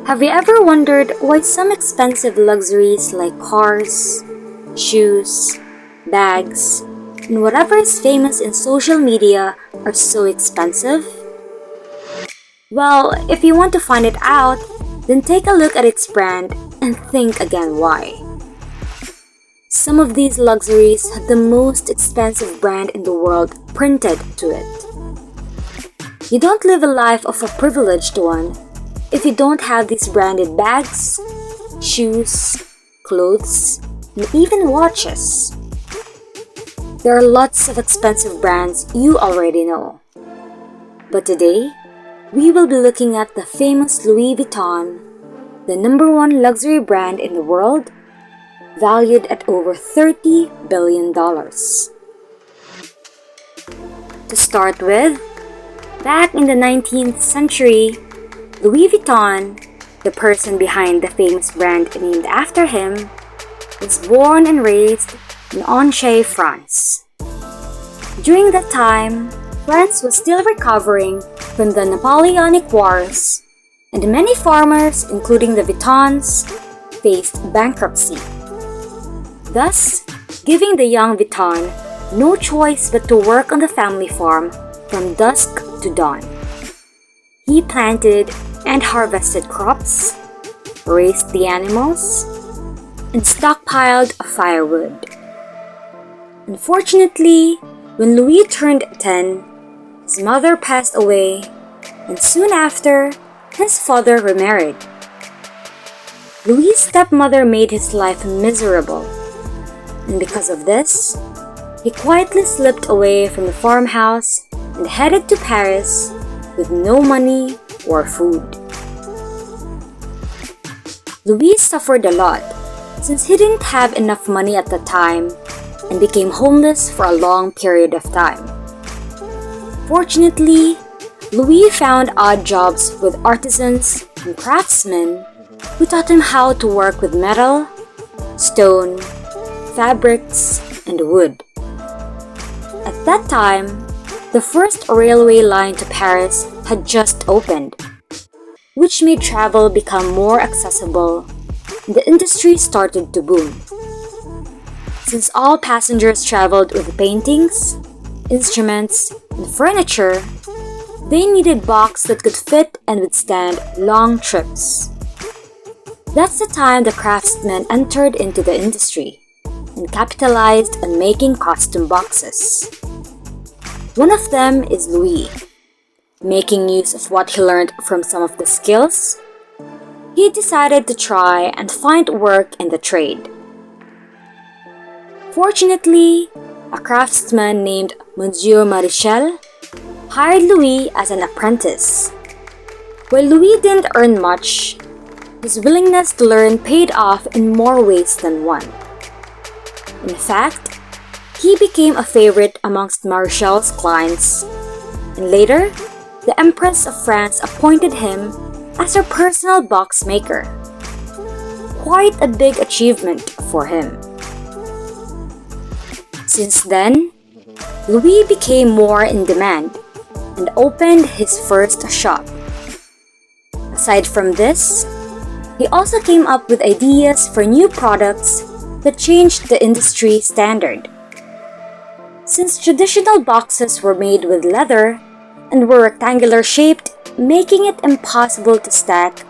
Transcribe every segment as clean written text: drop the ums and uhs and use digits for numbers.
Have you ever wondered why some expensive luxuries like cars, shoes, bags, and whatever is famous in social media are so expensive? Well, if you want to find it out, then take a look at its brand and think again why. Some of these luxuries have the most expensive brand in the world printed to it. You don't live a life of a privileged one if you don't have these branded bags, shoes, clothes, and even watches. There are lots of expensive brands you already know. But today, we will be looking at the famous Louis Vuitton, the #1 luxury brand in the world, valued at over $30 billion. To start with, back in the 19th century, Louis Vuitton, the person behind the famous brand named after him, was born and raised in Angers, France. During that time, France was still recovering from the Napoleonic Wars, and many farmers, including the Vuittons, faced bankruptcy. Thus, giving the young Vuitton no choice but to work on the family farm from dusk to dawn. He planted and harvested crops, raised the animals, and stockpiled firewood. Unfortunately, when Louis turned 10, his mother passed away, and soon after, his father remarried. Louis' stepmother made his life miserable, and because of this, he quietly slipped away from the farmhouse and headed to Paris with no money or food. Louis suffered a lot since he didn't have enough money at the time and became homeless for a long period of time. Fortunately, Louis found odd jobs with artisans and craftsmen who taught him how to work with metal, stone, fabrics, and wood. At that time, the first railway line to Paris had just opened, which made travel become more accessible, and the industry started to boom. Since all passengers traveled with paintings, instruments, and furniture, they needed boxes that could fit and withstand long trips. That's the time the craftsmen entered into the industry and capitalized on making custom boxes. One of them is Louis. Making use of what he learned from some of the skills, he decided to try and find work in the trade. Fortunately, a craftsman named Monsieur Marichal hired Louis as an apprentice. While Louis didn't earn much, his willingness to learn paid off in more ways than one. In fact, he became a favorite amongst Marichal's clients, and later, the Empress of France appointed him as her personal box maker. Quite a big achievement for him. Since then, Louis became more in demand and opened his first shop. Aside from this, he also came up with ideas for new products that changed the industry standard. Since traditional boxes were made with leather and were rectangular shaped, making it impossible to stack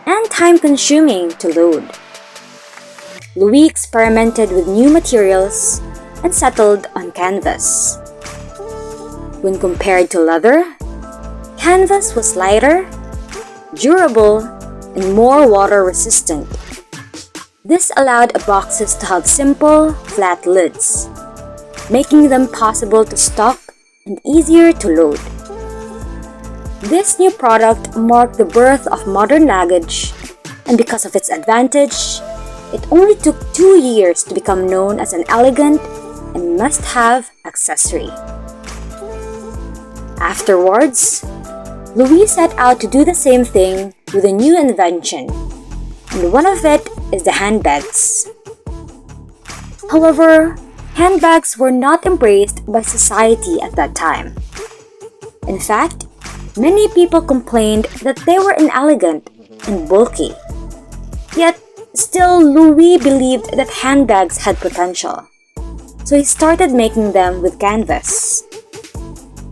and time-consuming to load. Louis experimented with new materials and settled on canvas. When compared to leather, canvas was lighter, durable, and more water-resistant. This allowed boxes to have simple, flat lids, making them possible to stock and easier to load. This new product marked the birth of modern luggage, and because of its advantage, it only took 2 years to become known as an elegant and must-have accessory. Afterwards, Louis set out to do the same thing with a new invention, and one of it is the handbags. However, handbags were not embraced by society at that time. In fact, many people complained that they were inelegant and bulky. Yet, still Louis believed that handbags had potential, so he started making them with canvas.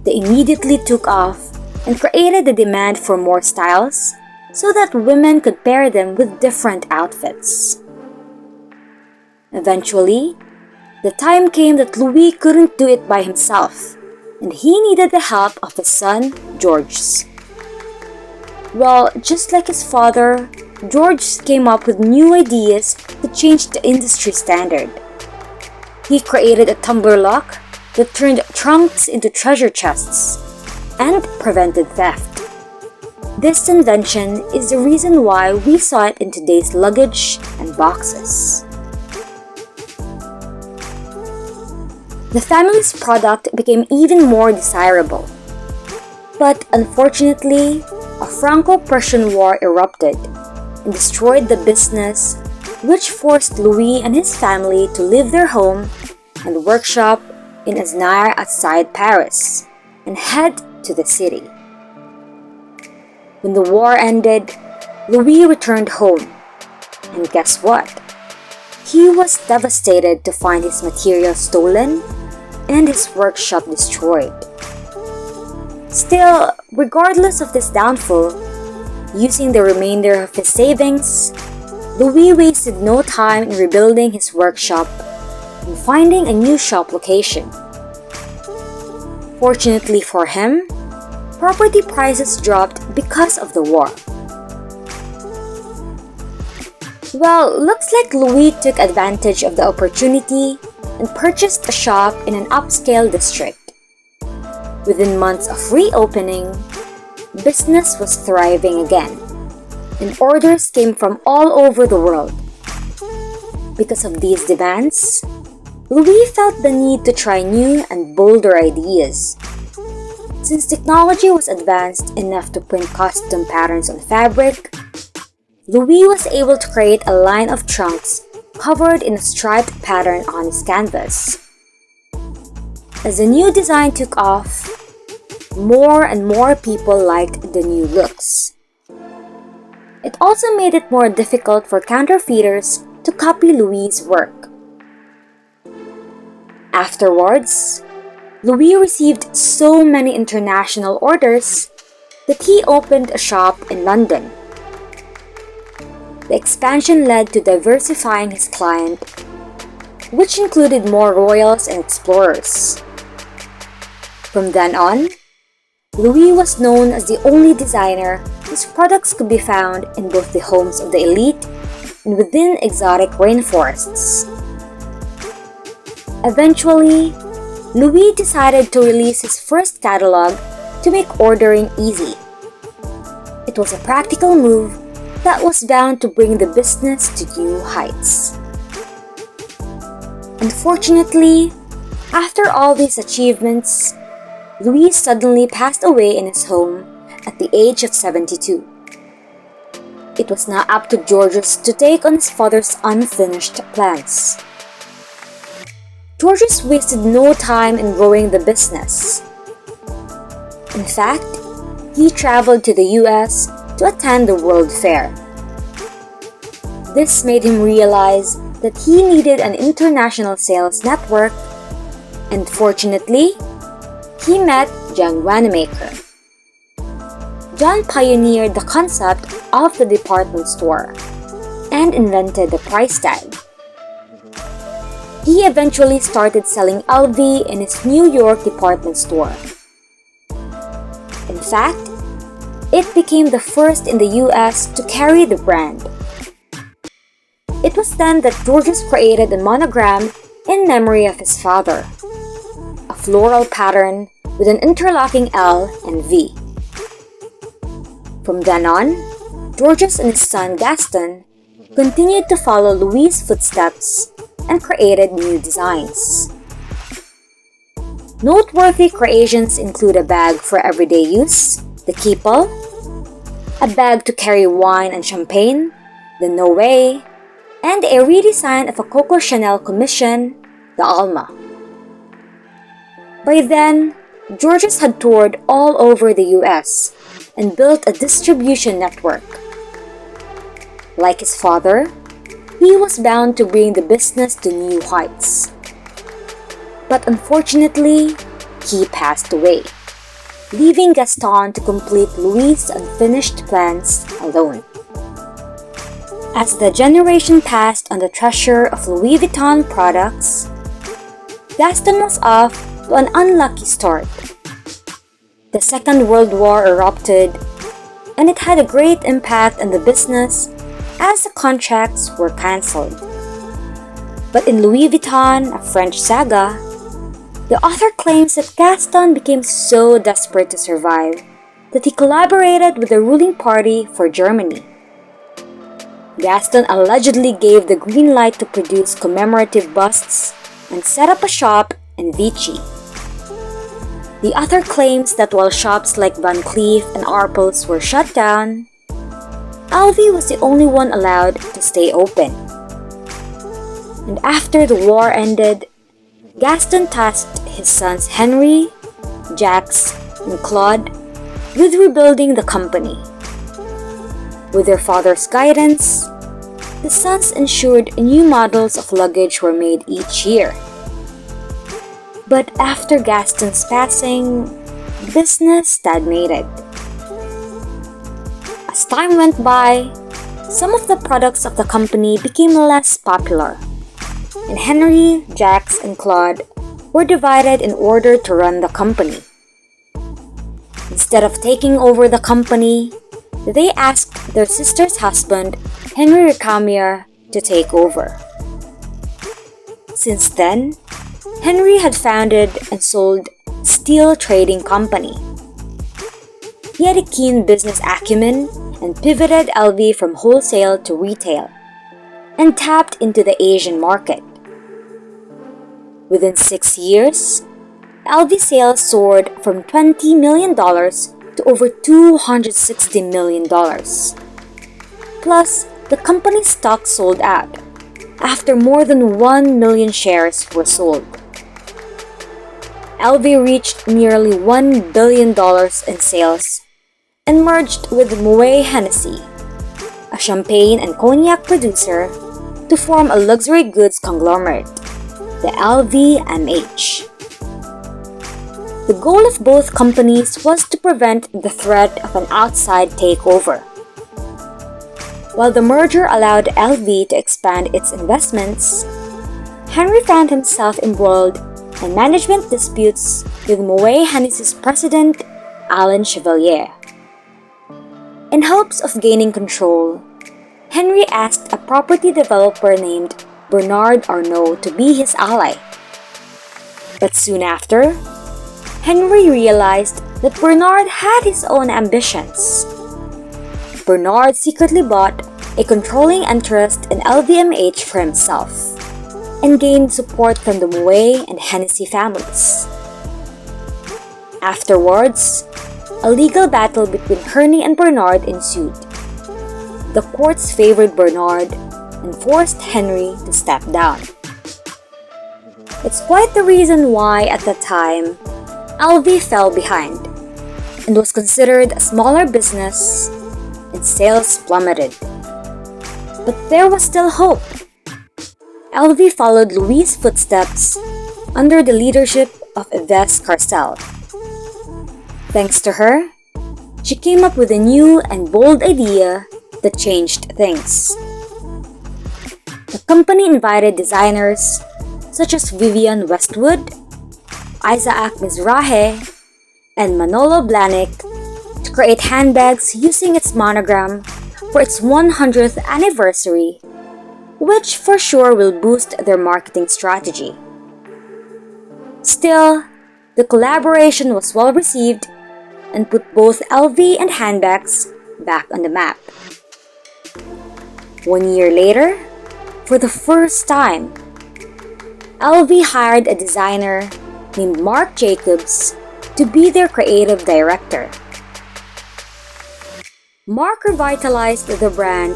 They immediately took off and created the demand for more styles so that women could pair them with different outfits. Eventually, the time came that Louis couldn't do it by himself, and he needed the help of his son, Georges. Well, just like his father, Georges came up with new ideas to change the industry standard. He created a tumbler lock that turned trunks into treasure chests and prevented theft. This invention is the reason why we saw it in today's luggage and boxes. The family's product became even more desirable. But unfortunately, a Franco-Prussian War erupted and destroyed the business, which forced Louis and his family to leave their home and workshop in Asnières outside Paris and head to the city. When the war ended, Louis returned home, and guess what? He was devastated to find his materials stolen and his workshop destroyed. Still, regardless of this downfall, using the remainder of his savings, Louis wasted no time in rebuilding his workshop and finding a new shop location. Fortunately for him, property prices dropped because of the war. Well, looks like Louis took advantage of the opportunity and purchased a shop in an upscale district. Within months of reopening, business was thriving again, and orders came from all over the world. Because of these demands, Louis felt the need to try new and bolder ideas. Since technology was advanced enough to print custom patterns on fabric, Louis was able to create a line of trunks covered in a striped pattern on his canvas. As the new design took off, more and more people liked the new looks. It also made it more difficult for counterfeiters to copy Louis' work. Afterwards, Louis received so many international orders that he opened a shop in London. The expansion led to diversifying his client, which included more royals and explorers. From then on, Louis was known as the only designer whose products could be found in both the homes of the elite and within exotic rainforests. Eventually, Louis decided to release his first catalog to make ordering easy. It was a practical move that was bound to bring the business to new heights. Unfortunately, after all these achievements, Louis suddenly passed away in his home at the age of 72. It was now up to Georges to take on his father's unfinished plans. Georges wasted no time in growing the business. In fact, he traveled to the US to attend the World Fair. This made him realize that he needed an international sales network, and fortunately, he met John WANAMAKER. John pioneered the concept of the department store and invented the price tag. He eventually started selling LV in his New York department store. In fact, it became the first in the US to carry the brand. It was then that Georges created a monogram in memory of his father, a floral pattern with an interlocking L and V. From then on, Georges and his son Gaston continued to follow Louis' footsteps and created new designs. Noteworthy creations include a bag for everyday use, the Keepel, a bag to carry wine and champagne, the No Way, and a redesign of a Coco Chanel commission, the Alma. By then, Georges had toured all over the US and built a distribution network. Like his father, he was bound to bring the business to new heights. But unfortunately, he passed away, leaving Gaston to complete Louis' unfinished plans alone. As the generation passed on the treasure of Louis Vuitton products, Gaston was off to an unlucky start. The Second World War erupted, and it had a great impact on the business as the contracts were cancelled. But in Louis Vuitton, a French saga, the author claims that Gaston became so desperate to survive that he collaborated with the ruling party for Germany. Gaston allegedly gave the green light to produce commemorative busts and set up a shop in Vichy. The author claims that while shops like Van Cleef and Arpels were shut down, LV was the only one allowed to stay open. And after the war ended, Gaston tasked his sons Henry, Jacques, and Claude with rebuilding the company. With their father's guidance, the sons ensured new models of luggage were made each year. But after Gaston's passing, business stagnated. As time went by, some of the products of the company became less popular, and Henry, Jacques, and Claude were divided in order to run the company. Instead of taking over the company, they asked their sister's husband, Henry Recamier, to take over. Since then, Henry had founded and sold Steel Trading Company. He had a keen business acumen and pivoted LV from wholesale to retail and tapped into the Asian market. Within 6 years, LV sales soared from $20 million to over $260 million. Plus, the company's stock sold out after more than 1 million shares were sold. LV reached nearly $1 billion in sales and merged with Moet Hennessy, a champagne and cognac producer, to form a luxury goods conglomerate, the LVMH. The goal of both companies was to prevent the threat of an outside takeover. While the merger allowed LV to expand its investments, Henry found himself embroiled in management disputes with Moet Hennessy's president, Alain Chevalier. In hopes of gaining control, Henry asked a property developer named Bernard Arnault to be his ally. But soon after, Henry realized that Bernard had his own ambitions. Bernard secretly bought a controlling interest in LVMH for himself and gained support from the Moet and Hennessy families. Afterwards, a legal battle between Henry and Bernard ensued. The courts favored Bernard and forced Henry to step down. It's quite the reason why, at the time, LV fell behind and was considered a smaller business, and sales plummeted. But there was still hope. LV followed Louis' footsteps under the leadership of Yves Carcel. Thanks to her, she came up with a new and bold idea that changed things. The company invited designers such as Vivienne Westwood, Isaac Mizrahi, and Manolo Blahnik to create handbags using its monogram for its 100th anniversary, which for sure will boost their marketing strategy. Still, the collaboration was well received and put both LV and handbags back on the map. 1 year later, for the first time, LV hired a designer named Marc Jacobs to be their creative director. Marc revitalized the brand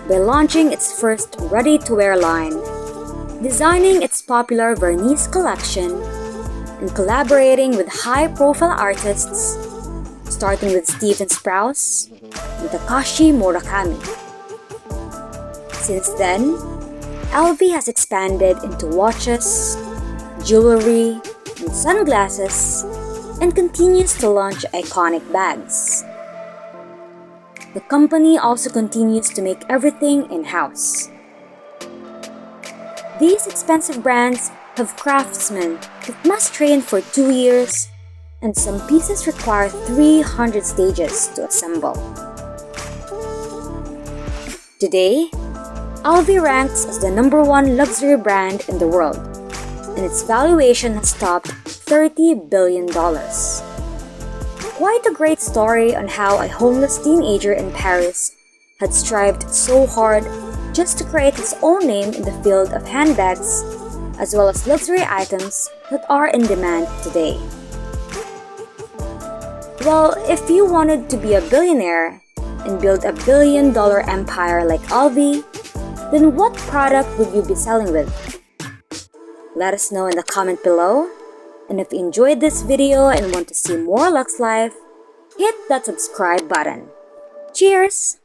by launching its first ready-to-wear line, designing its popular Vernice collection, and collaborating with high-profile artists, starting with Stephen Sprouse and Takashi Murakami. Since then, LV has expanded into watches, jewelry, and sunglasses, and continues to launch iconic bags. The company also continues to make everything in-house. These expensive brands have craftsmen that must train for 2 years, and some pieces require 300 stages to assemble. Today, LV ranks as the #1 luxury brand in the world, and its valuation has topped $30 billion. Quite a great story on how a homeless teenager in Paris had strived so hard just to create his own name in the field of handbags, as well as luxury items that are in demand today. Well, if you wanted to be a billionaire and build a billion-dollar empire like LV, then what product would you be selling with? Let us know in the comment below. And if you enjoyed this video and want to see more Lux Life, hit that subscribe button. Cheers!